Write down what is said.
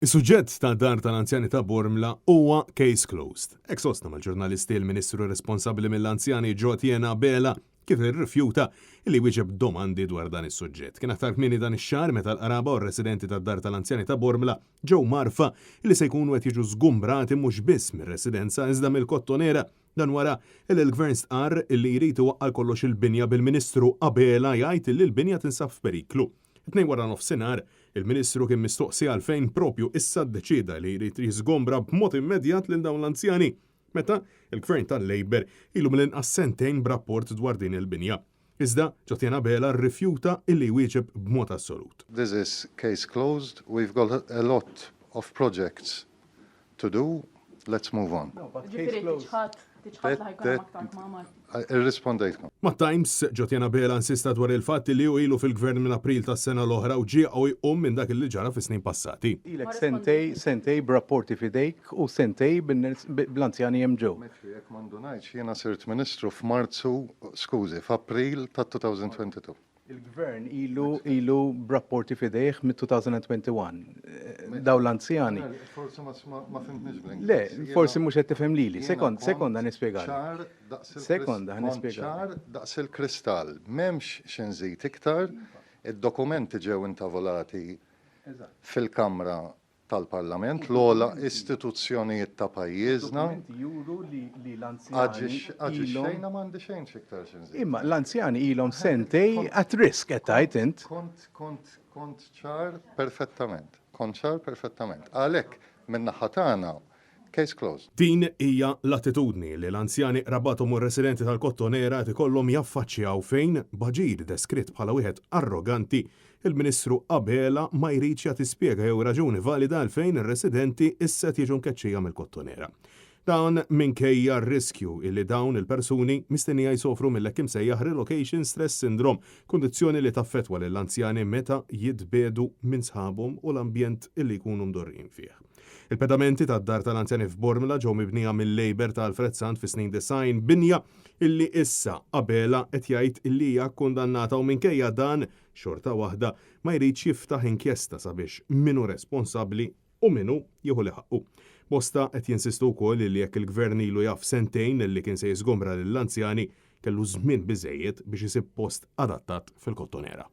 Is-suġġett ta' dar tal-anzjani ta' Bormla huwa case closed. Hekk sostna mal-ġurnalisti l-Ministru responsabbli mill-anzjani Jotjena Bela kif irrifjuta li wieġeb domandi dwar dan is-suġġett. Kien aktar kmieni dan ix-xahar meta l-qaraba u r-residenti tad-dar tal-anzjani ta' Bormla ġew marfa li se jkunu qed jiġu żgumbrati mhux biss mir-residenza iżda mill-Kottonera. Dan wara il-Gvern stqarr li jrid iwaqqal kollox il-binja bil-Ministru Abela jgħid li l-binja tinsab f'periklu. Tnejn wara nofsinhar, il-Ministru kien mistoqsi għalfejn propju issa ddeċida li jrid jiżgombra b'mod immedjat lil dawn l-anzjani, meta il-Gvern tal-Labor ilu mill-inqas sentejn b'rapport dwar din il-binja. Iżda Jotjena Bela rrifjuta illi jwieġeb b'mod assolut. This is case closed. We've got a lot of projects to do. Let's move on. Irrispondejtkom. Ma' Times, Jotjena Bela insista dwar il-fatt li hu ilu fil-Gvern minn April tas-sena l-oħra u ġie jqum minn dak li ġara fis-snin passati. Ilek sentej b'rapporti fidejk u sentej bl-anzjani hemm ġew. Jekk m'għandu ngħid jiena sirt Ministru f'April ta' 2022. Il-Gvern ilu b'rapporti fidejh mid-2021. Daw l-anzjani. Forsi ma fimtniex bl-Ingliż. Le, forsi mhux qed tifhem lili. Sekonda nispjegalek. Sekonda nispjegalek. ċar daqs il-kristall. M'hemmx xi nżid iktar, id-dokumenti ġew intavolati fil-Kamra tal-Parlament, l-ogħla istituzzjonijiet ta' pajjiżna. Juru li l-anzjani. Għaġi xejn m'għandi xejn iktar xi nżid. Imma l-anzjani ilhom sentej at risk qed tgħid int. Kont ċar perfettament. Kont ċar perfettament. Għalhekk min-naħa tagħna case closed. Din hija l-attitudni li l-anzjani rabatom u residenti tal-Kottonera qed ikollhom jaffaċċjaw fejn Baġir deskritt bħala wieħed arroganti il-Ministru Abela ma jridx jagħti spjega jew raġuni valida għalfejn ir-residenti issa jiġu mkeċċija mill-Kottonera. Dan minkejja r-riskju illi dawn il-persuni mistennija jsofru mill-hekk imsejjaħ relocation stress syndrome, kundizzjoni li taffettwa lill-anzjani meta jitbedu minn sħabhom u l-ambjent illi jkunu mdorrin fih. Il-pedamenti tad-dar tal-anzjani f'Bormla ġew mibnija mill-Labor tal-Fred Sant fis-snin design binja illi issa Abela qed jgħid illi hija kkundannata u minkejja dan xorta waħda ma jridx jiftaħ inkjesta sabiex minu responsabbli u minu jieħu li ħaqqu. Bosta qed jinsistu wkoll li jekk il-Gvern ilu jaf sentejn illi kien se jiżgombra lill-anzjani kellu żmien biżejjed biex isib post adattat fil-Kottonera.